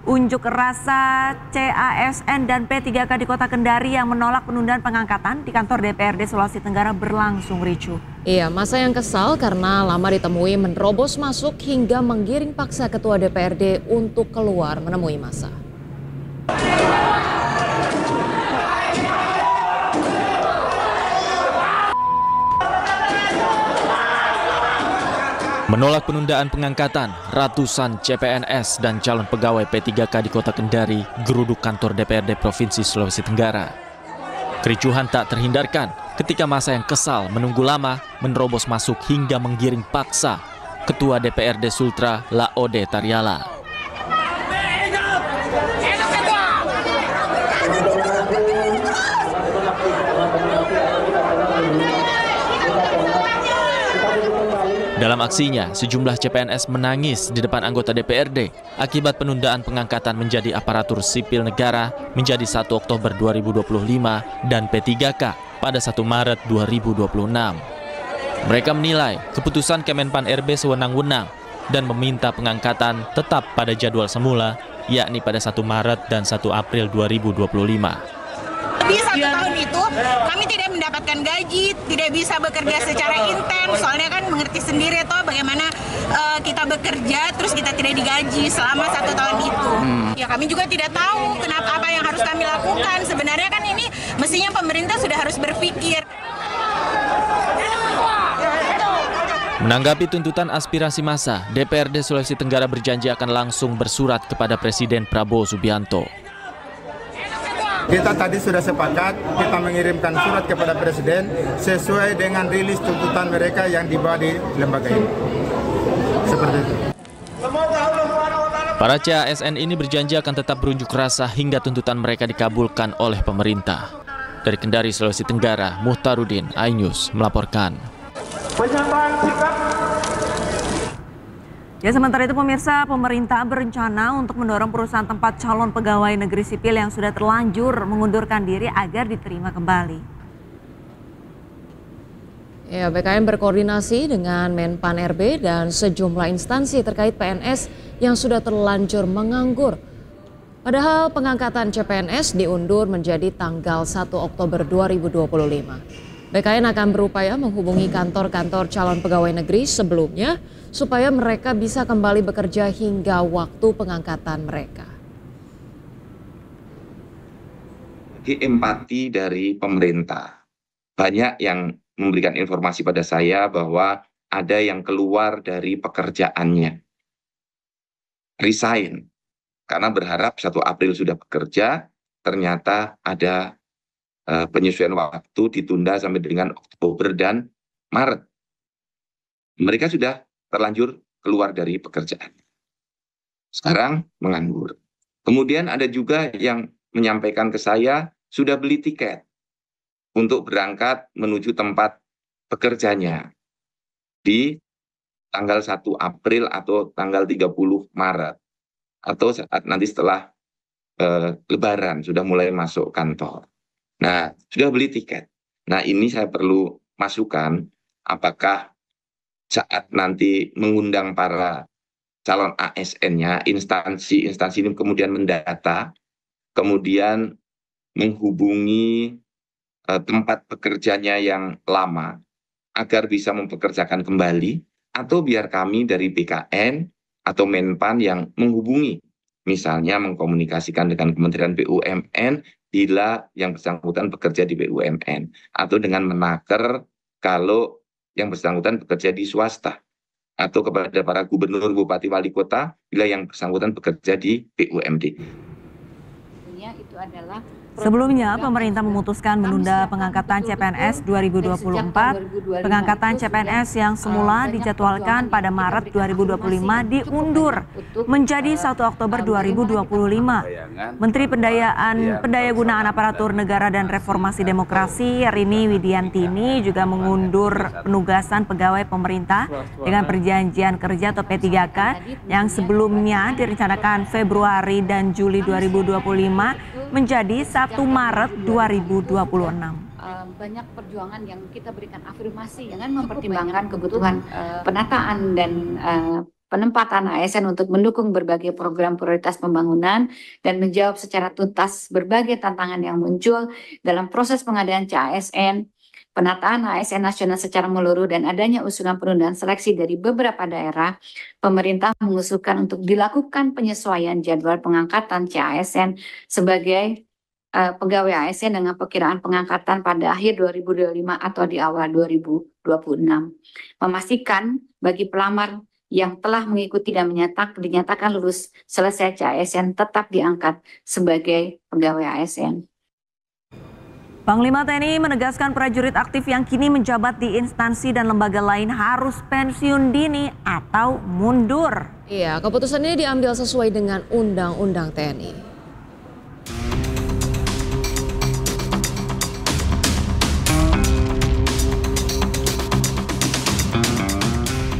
Unjuk rasa CASN dan P3K di Kota Kendari yang menolak penundaan pengangkatan di kantor DPRD Sulawesi Tenggara berlangsung ricuh. Iya, masa yang kesal karena lama ditemui menerobos masuk hingga menggiring paksa Ketua DPRD untuk keluar menemui massa. Menolak penundaan pengangkatan, ratusan CPNS dan calon pegawai P3K di Kota Kendari geruduk kantor DPRD Provinsi Sulawesi Tenggara. Kericuhan tak terhindarkan ketika massa yang kesal menunggu lama menerobos masuk hingga menggiring paksa Ketua DPRD Sultra Laode Tariala. Dalam aksinya, sejumlah CPNS menangis di depan anggota DPRD akibat penundaan pengangkatan menjadi aparatur sipil negara menjadi 1 Oktober 2025 dan P3K pada 1 Maret 2026. Mereka menilai keputusan Kemenpan RB sewenang-wenang dan meminta pengangkatan tetap pada jadwal semula, yakni pada 1 Maret dan 1 April 2025. Di 1 tahun itu kami tidak mendapatkan gaji, tidak bisa bekerja secara intens, soalnya kan mengerti sendiri toh bagaimana kita bekerja terus kita tidak digaji selama 1 tahun itu. Ya kami juga tidak tahu kenapa apa yang harus kami lakukan. Sebenarnya kan ini mestinya pemerintah sudah harus berpikir. Menanggapi tuntutan aspirasi massa, DPRD Sulawesi Tenggara berjanji akan langsung bersurat kepada Presiden Prabowo Subianto. Kita tadi sudah sepakat, kita mengirimkan surat kepada Presiden sesuai dengan rilis tuntutan mereka yang dibawa di lembaga ini. Seperti itu. Para CASN ini berjanji akan tetap berunjuk rasa hingga tuntutan mereka dikabulkan oleh pemerintah. Dari Kendari, Sulawesi Tenggara, Muhtarudin, iNews melaporkan. Ya, sementara itu pemirsa, pemerintah berencana untuk mendorong perusahaan tempat calon pegawai negeri sipil yang sudah terlanjur mengundurkan diri agar diterima kembali. Ya, BKN berkoordinasi dengan Menpan RB dan sejumlah instansi terkait PNS yang sudah terlanjur menganggur. Padahal pengangkatan CPNS diundur menjadi tanggal 1 Oktober 2025. BKN akan berupaya menghubungi kantor-kantor calon pegawai negeri sebelumnya supaya mereka bisa kembali bekerja hingga waktu pengangkatan mereka. Empati dari pemerintah. Banyak yang memberikan informasi pada saya bahwa ada yang keluar dari pekerjaannya. Resign. Karena berharap 1 April sudah bekerja, ternyata ada penyesuaian waktu ditunda sampai dengan Oktober dan Maret. Mereka sudah terlanjur keluar dari pekerjaan. Sekarang menganggur. Kemudian ada juga yang menyampaikan ke saya sudah beli tiket untuk berangkat menuju tempat pekerjanya di tanggal 1 April atau tanggal 30 Maret. Atau saat nanti setelah Lebaran sudah mulai masuk kantor. Nah, sudah beli tiket. Nah, ini saya perlu masukan apakah saat nanti mengundang para calon ASN-nya, instansi ini kemudian mendata, kemudian menghubungi tempat pekerjanya yang lama agar bisa mempekerjakan kembali, atau biar kami dari BKN atau Menpan yang menghubungi, misalnya mengkomunikasikan dengan Kementerian BUMN bila yang bersangkutan bekerja di BUMN, atau dengan Menaker kalau yang bersangkutan bekerja di swasta, atau kepada para gubernur, bupati, wali kota bila yang bersangkutan bekerja di BUMD. Sebelumnya, pemerintah memutuskan menunda pengangkatan CPNS 2024. Pengangkatan CPNS yang semula dijadwalkan pada Maret 2025 diundur menjadi 1 Oktober 2025. Menteri Pendayagunaan Aparatur Negara dan Reformasi Demokrasi Rini Widiantini juga mengundur penugasan pegawai pemerintah dengan perjanjian kerja atau P3K yang sebelumnya direncanakan Februari dan Juli 2025 menjadi 1 Maret 2026. Banyak perjuangan yang kita berikan afirmasi dengan mempertimbangkan kebutuhan penataan dan penempatan ASN untuk mendukung berbagai program prioritas pembangunan dan menjawab secara tuntas berbagai tantangan yang muncul dalam proses pengadaan CASN, penataan ASN nasional secara menyeluruh dan adanya usulan penundaan seleksi dari beberapa daerah, pemerintah mengusulkan untuk dilakukan penyesuaian jadwal pengangkatan CASN sebagai pegawai ASN dengan perkiraan pengangkatan pada akhir 2025 atau di awal 2026. Memastikan bagi pelamar yang telah mengikuti dan dinyatakan lulus selesai CASN tetap diangkat sebagai pegawai ASN. Panglima TNI menegaskan prajurit aktif yang kini menjabat di instansi dan lembaga lain harus pensiun dini atau mundur. Iya, keputusan ini diambil sesuai dengan Undang-Undang TNI.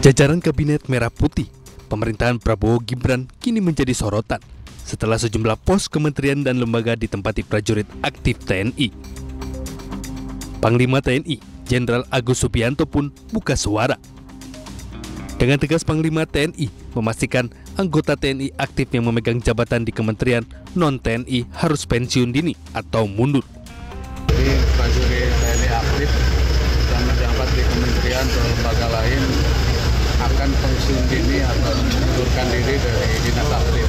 Jajaran Kabinet Merah Putih, pemerintahan Prabowo Gibran kini menjadi sorotan setelah sejumlah pos kementerian dan lembaga ditempati prajurit aktif TNI. Panglima TNI, Jenderal Agus Subianto pun buka suara. Dengan tegas Panglima TNI memastikan anggota TNI aktif yang memegang jabatan di kementerian non-TNI harus pensiun dini atau mundur. Jadi prajurit TNI aktif dan menjabat di kementerian atau lembaga lain akan pensiun dini atau mengundurkan diri dari dinas aktif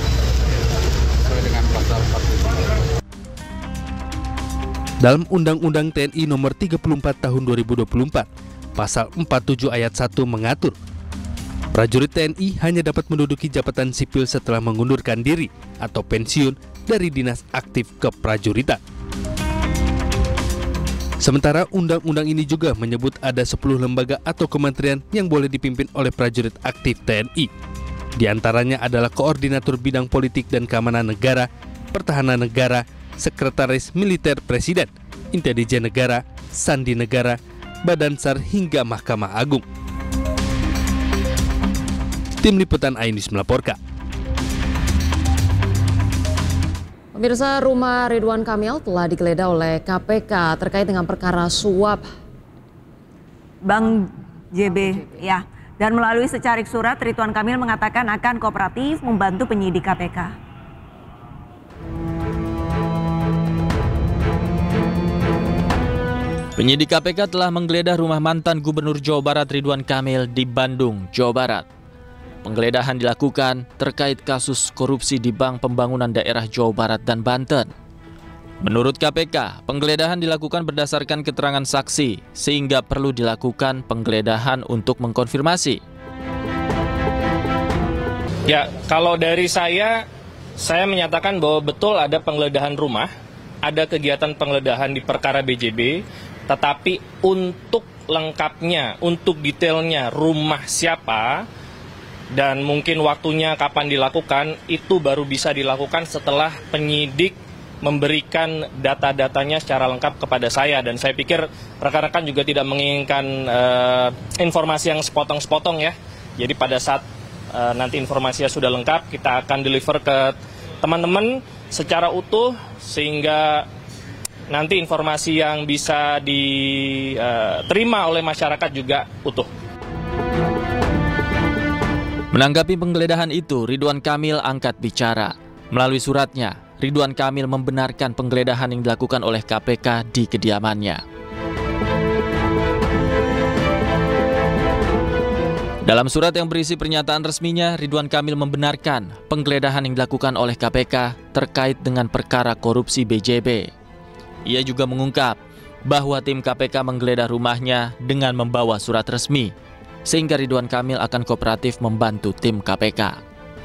sesuai dengan pasal 47. Dalam Undang-Undang TNI Nomor 34 Tahun 2024, Pasal 47 Ayat 1 mengatur prajurit TNI hanya dapat menduduki jabatan sipil setelah mengundurkan diri atau pensiun dari dinas aktif keprajuritan. Sementara undang-undang ini juga menyebut ada 10 lembaga atau kementerian yang boleh dipimpin oleh prajurit aktif TNI. Di antaranya adalah Koordinator Bidang Politik dan Keamanan Negara, Pertahanan Negara, Sekretaris Militer Presiden, Intelijen Negara, Sandi Negara, Badan SAR hingga Mahkamah Agung. Tim Liputan iNews melaporkan. Pemirsa, rumah Ridwan Kamil telah digeledah oleh KPK terkait dengan perkara suap Bank JB, ya. Dan melalui secarik surat, Ridwan Kamil mengatakan akan kooperatif membantu penyidik KPK. Penyidik KPK telah menggeledah rumah mantan Gubernur Jawa Barat Ridwan Kamil di Bandung, Jawa Barat. Penggeledahan dilakukan terkait kasus korupsi di Bank Pembangunan Daerah Jawa Barat dan Banten. Menurut KPK, penggeledahan dilakukan berdasarkan keterangan saksi, sehingga perlu dilakukan penggeledahan untuk mengkonfirmasi. Ya, kalau dari saya menyatakan bahwa betul ada penggeledahan rumah, ada kegiatan penggeledahan di perkara BJB, tetapi untuk lengkapnya, untuk detailnya rumah siapa, dan mungkin waktunya kapan dilakukan, itu baru bisa dilakukan setelah penyidik memberikan data-datanya secara lengkap kepada saya. Dan saya pikir rekan-rekan juga tidak menginginkan informasi yang sepotong-sepotong ya. Jadi pada saat nanti informasinya sudah lengkap, kita akan deliver ke teman-teman secara utuh, sehingga nanti informasi yang bisa diterima oleh masyarakat juga utuh. Menanggapi penggeledahan itu, Ridwan Kamil angkat bicara. Melalui suratnya, Ridwan Kamil membenarkan penggeledahan yang dilakukan oleh KPK di kediamannya. Dalam surat yang berisi pernyataan resminya, Ridwan Kamil membenarkan penggeledahan yang dilakukan oleh KPK terkait dengan perkara korupsi BJB. Ia juga mengungkap bahwa tim KPK menggeledah rumahnya dengan membawa surat resmi, sehingga Ridwan Kamil akan kooperatif membantu tim KPK.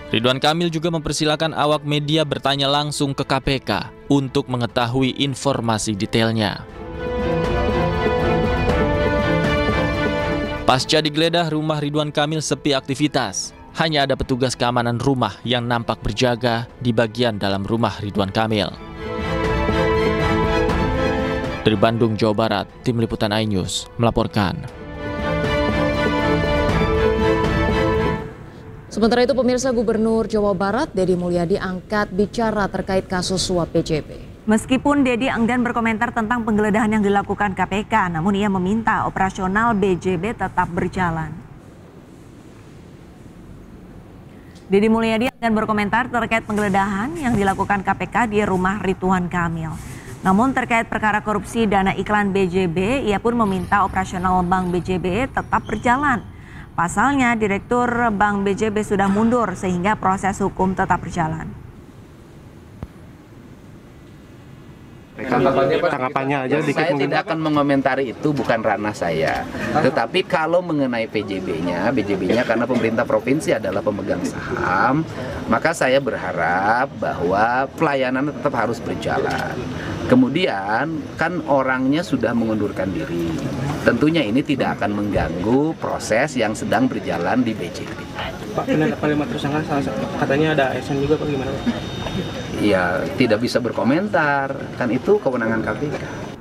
Ridwan Kamil juga mempersilahkan awak media bertanya langsung ke KPK untuk mengetahui informasi detailnya. Pasca digeledah, rumah Ridwan Kamil sepi aktivitas. Hanya ada petugas keamanan rumah yang nampak berjaga di bagian dalam rumah Ridwan Kamil. Dari Bandung, Jawa Barat, Tim Liputan iNews melaporkan. Sementara itu, pemirsa, Gubernur Jawa Barat Deddy Mulyadi angkat bicara terkait kasus suap BJB. Meskipun Deddy enggan berkomentar tentang penggeledahan yang dilakukan KPK, namun ia meminta operasional BJB tetap berjalan. Deddy Mulyadi akan berkomentar terkait penggeledahan yang dilakukan KPK di rumah Ridwan Kamil. Namun terkait perkara korupsi dana iklan BJB, ia pun meminta operasional Bank BJB tetap berjalan. Pasalnya, Direktur Bank BJB sudah mundur sehingga proses hukum tetap berjalan. Tanggapannya aja dikit. Saya tidak akan mengomentari itu, bukan ranah saya. Tetapi kalau mengenai BJB-nya karena pemerintah provinsi adalah pemegang saham, maka saya berharap bahwa pelayanan tetap harus berjalan. Kemudian kan orangnya sudah mengundurkan diri. Tentunya ini tidak akan mengganggu proses yang sedang berjalan di BJB. Pak, penetapan 5 tersangka katanya ada ASN juga, Pak, gimana Pak? Ya tidak bisa berkomentar, kan itu kewenangan KPK.